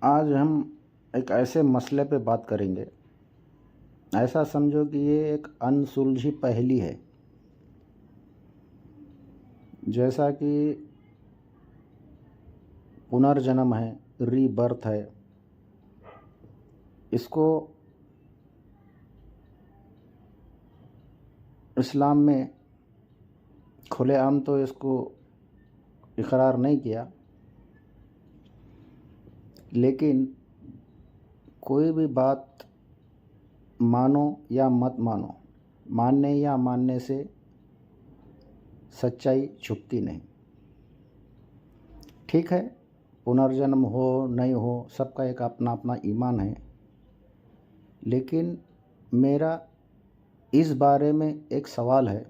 آج ہم ایک ایسے مسئلے پہ بات کریں گے، ایسا سمجھو کہ یہ ایک انسلجھی پہیلی ہے، جیسا کہ پنرجنم ہے، ری برتھ ہے۔ اس کو اسلام میں کھلے عام تو اس کو اقرار نہیں کیا، لیکن کوئی بھی بات مانو یا مت مانو، ماننے یا ماننے سے سچائی چھپتی نہیں۔ ٹھیک ہے، پنرجنم ہو نہیں ہو، سب کا ایک اپنا اپنا ایمان ہے، لیکن میرا اس بارے میں ایک سوال ہے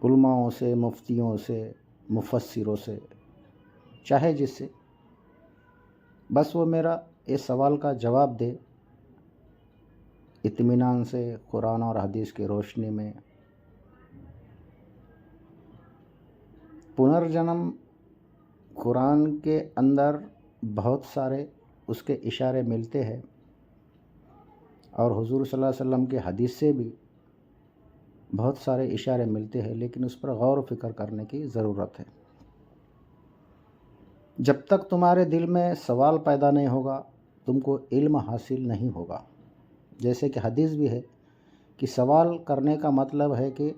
علماؤں سے، مفتیوں سے، مفسروں سے، چاہے جس سے، بس وہ میرا اس سوال کا جواب دے اطمینان سے، قرآن اور حدیث کی روشنی میں۔ پنرجنم قرآن کے اندر بہت سارے اس کے اشارے ملتے ہیں، اور حضور صلی اللہ علیہ وسلم کے حدیث سے بھی بہت سارے اشارے ملتے ہیں، لیکن اس پر غور و فکر کرنے کی ضرورت ہے۔ جب تک تمہارے دل میں سوال پیدا نہیں ہوگا، تم کو علم حاصل نہیں ہوگا۔ جیسے کہ حدیث بھی ہے کہ سوال کرنے کا مطلب ہے کہ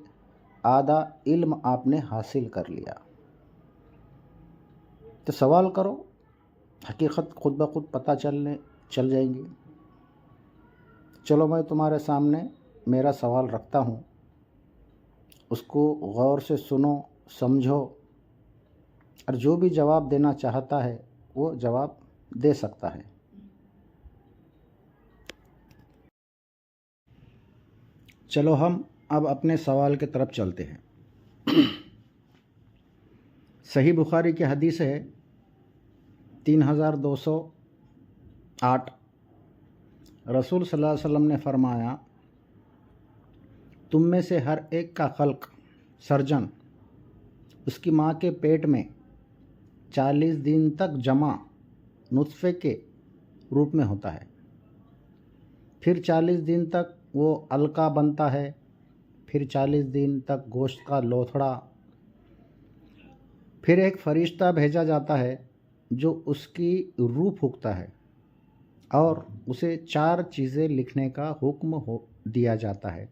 آدھا علم آپ نے حاصل کر لیا۔ تو سوال کرو، حقیقت خود بخود پتہ چل جائیں گی۔ چلو میں تمہارے سامنے میرا سوال رکھتا ہوں، اس کو غور سے سنو، سمجھو، اور جو بھی جواب دینا چاہتا ہے وہ جواب دے سکتا ہے۔ چلو ہم اب اپنے سوال کی طرف چلتے ہیں۔ صحیح بخاری کی حدیث ہے 3208، رسول صلی اللہ علیہ وسلم نے فرمایا، تم میں سے ہر ایک کا خلق سرجن اس کی ماں کے پیٹ میں 40 دن تک جمع نطفے کے روپ میں ہوتا ہے، پھر 40 دن تک وہ علقہ بنتا ہے، پھر 40 دن تک گوشت کا لوتھڑا، پھر ایک فرشتہ بھیجا جاتا ہے جو اس کی روح پھونکتا ہے اور اسے 4 چیزیں لکھنے کا حکم دیا جاتا ہے۔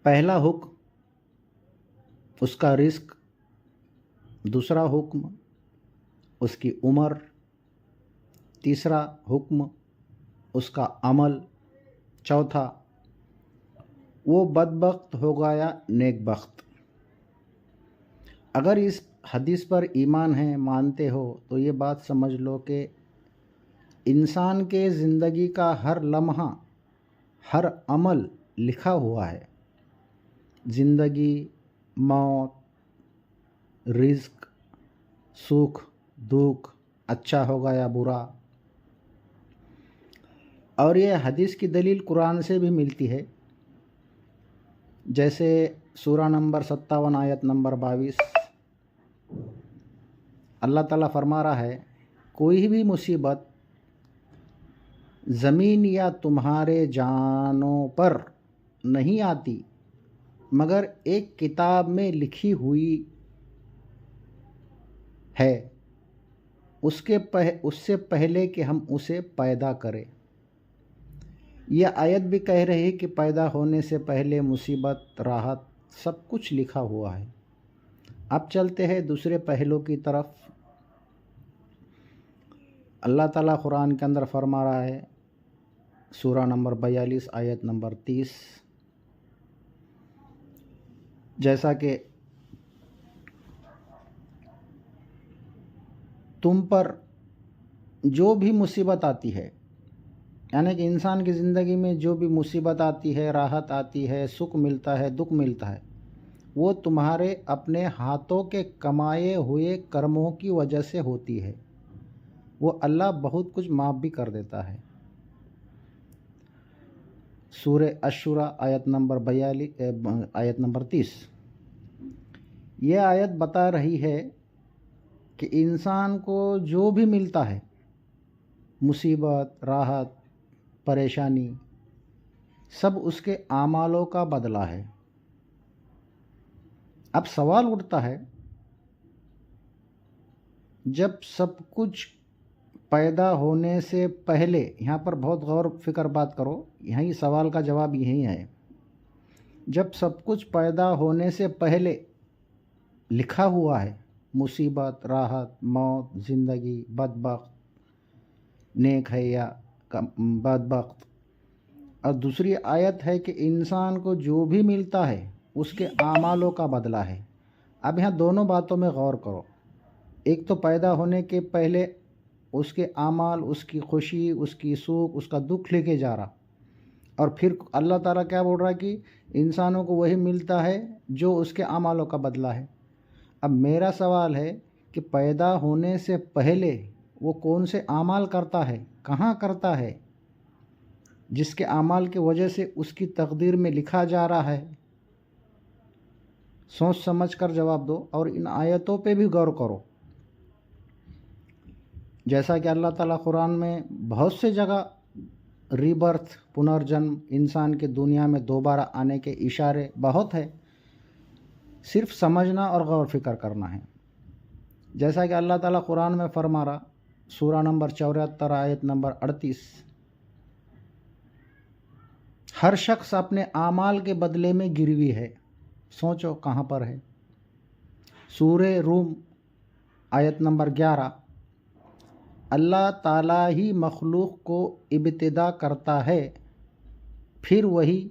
پہلا حکم اس کا رزق، دوسرا حکم اس کی عمر، تیسرا حکم اس کا عمل، چوتھا وہ بدبخت ہوگا یا نیک بخت۔ اگر اس حدیث پر ایمان ہے، مانتے ہو، تو یہ بات سمجھ لو کہ انسان کے زندگی کا ہر لمحہ، ہر عمل لکھا ہوا ہے۔ زندگی، موت، رزق، سکھ، دکھ، اچھا ہوگا یا برا۔ اور یہ حدیث کی دلیل قرآن سے بھی ملتی ہے، جیسے سورہ نمبر 57 آیت نمبر 22، اللہ تعالیٰ فرما رہا ہے، کوئی بھی مصیبت زمین یا تمہارے جانوں پر نہیں آتی مگر ایک کتاب میں لکھی ہوئی ہے، اس سے پہلے کہ ہم اسے پیدا کریں۔ یہ آیت بھی کہہ رہی ہے کہ پیدا ہونے سے پہلے مصیبت، راحت، سب کچھ لکھا ہوا ہے۔ اب چلتے ہیں دوسرے پہلو کی طرف۔ اللہ تعالیٰ قرآن کے اندر فرما رہا ہے، سورہ نمبر 42 آیت نمبر 30، جیسا کہ تم پر جو بھی مصیبت آتی ہے، یعنی کہ انسان کی زندگی میں جو بھی مصیبت آتی ہے، راحت آتی ہے، سکھ ملتا ہے، دکھ ملتا ہے، وہ تمہارے اپنے ہاتھوں کے کمائے ہوئے کرموں کی وجہ سے ہوتی ہے۔ وہ اللہ بہت کچھ معاف بھی کر دیتا ہے۔ سورہ الشورى آیت نمبر 30، یہ آیت بتا رہی ہے کہ انسان کو جو بھی ملتا ہے، مصیبت، راحت، پریشانی، سب اس کے اعمالوں کا بدلہ ہے۔ اب سوال اٹھتا ہے، جب سب کچھ پیدا ہونے سے پہلے، یہاں پر بہت غور فکر بات کرو، یہی سوال کا جواب یہی ہے، جب سب کچھ پیدا ہونے سے پہلے لکھا ہوا ہے، مصیبت، راحت، موت، زندگی، بدبخت، نیک ہے یا بدبخت، اور دوسری آیت ہے کہ انسان کو جو بھی ملتا ہے اس کے اعمالوں کا بدلہ ہے۔ اب یہاں دونوں باتوں میں غور کرو، ایک تو پیدا ہونے کے پہلے اس کے اعمال، اس کی خوشی، اس کی سوکھ، اس کا دکھ لے کے جا رہا، اور پھر اللہ تعالیٰ کیا بول رہا ہے کہ انسانوں کو وہی ملتا ہے جو اس کے اعمالوں کا بدلہ ہے۔ اب میرا سوال ہے کہ پیدا ہونے سے پہلے وہ کون سے اعمال کرتا ہے، کہاں کرتا ہے، جس کے اعمال کی وجہ سے اس کی تقدیر میں لکھا جا رہا ہے؟ سوچ سمجھ کر جواب دو، اور ان آیتوں پہ بھی غور کرو۔ جیسا کہ اللہ تعالیٰ قرآن میں بہت سے جگہ ری برتھ، پنرجنم، انسان کے دنیا میں دوبارہ آنے کے اشارے بہت ہے، صرف سمجھنا اور غور فکر کرنا ہے۔ جیسا کہ اللہ تعالیٰ قرآن میں فرما رہا، سورہ نمبر 74 آیت نمبر 38، ہر شخص اپنے اعمال کے بدلے میں گروی ہے۔ سوچو کہاں پر ہے؟ سورہ روم آیت نمبر 11، اللہ تعالیٰ ہی مخلوق کو ابتدا کرتا ہے، پھر وہی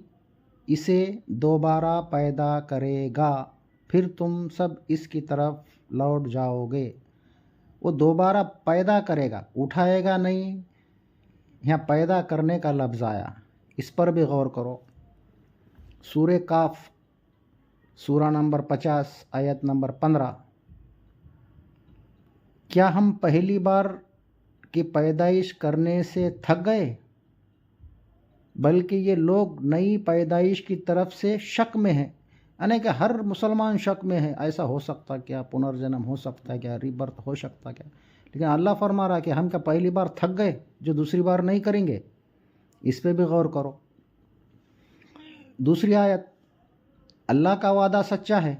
اسے دوبارہ پیدا کرے گا، پھر تم سب اس کی طرف لوٹ جاؤ گے۔ وہ دوبارہ پیدا کرے گا، اٹھائے گا نہیں۔ یہاں پیدا کرنے کا لفظ آیا، اس پر بھی غور کرو۔ سورہ کاف سورہ نمبر 50 آیت نمبر 15، کیا ہم پہلی بار کی پیدائش کرنے سے تھک گئے؟ بلکہ یہ لوگ نئی پیدائش کی طرف سے شک میں ہیں، یعنی کہ ہر مسلمان شک میں ہے، ایسا ہو سکتا کیا، پنرجنم ہو سکتا کیا، ری برتھ ہو سکتا کیا؟ لیکن اللہ فرما رہا کہ ہم کیا پہلی بار تھک گئے جو دوسری بار نہیں کریں گے؟ اس پہ بھی غور کرو۔ دوسری آیت، اللہ کا وعدہ سچا ہے،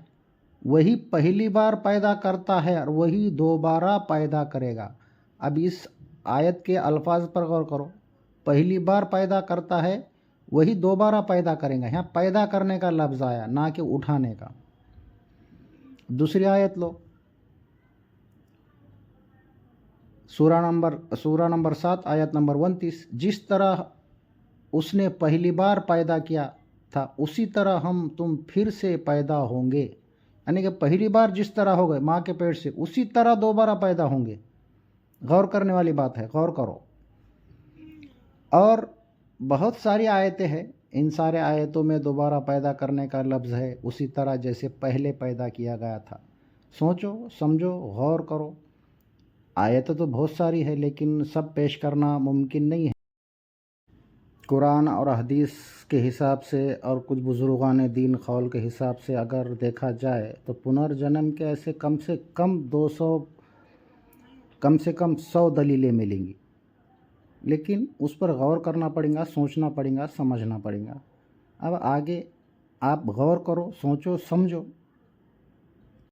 وہی پہلی بار پیدا کرتا ہے اور وہی دوبارہ پیدا کرے گا۔ اب اس آیت کے الفاظ پر غور کرو، پہلی بار پیدا کرتا ہے، وہی دوبارہ پیدا کریں گا۔ یہاں پیدا کرنے کا لفظ آیا، نہ کہ اٹھانے کا۔ دوسری آیت لو، سورہ نمبر 7 آیت نمبر 29، جس طرح اس نے پہلی بار پیدا کیا تھا اسی طرح ہم تم پھر سے پیدا ہوں گے، یعنی کہ پہلی بار جس طرح ہو گئے ماں کے پیٹ سے، اسی طرح دوبارہ پیدا ہوں گے۔ غور کرنے والی بات ہے، غور کرو۔ اور بہت ساری آیتیں ہیں، ان سارے آیتوں میں دوبارہ پیدا کرنے کا لفظ ہے، اسی طرح جیسے پہلے پیدا کیا گیا تھا۔ سوچو سمجھو غور کرو۔ آیتیں تو بہت ساری ہے، لیکن سب پیش کرنا ممکن نہیں ہے۔ قرآن اور حدیث کے حساب سے اور کچھ بزرگان دین قول کے حساب سے اگر دیکھا جائے تو پنرجنم کے ایسے کم سے کم 100 دلیلیں ملیں گی، لیکن اس پر غور کرنا پڑے گا، سوچنا پڑے گا، سمجھنا پڑے گا۔ اب آگے آپ غور کرو، سوچو، سمجھو،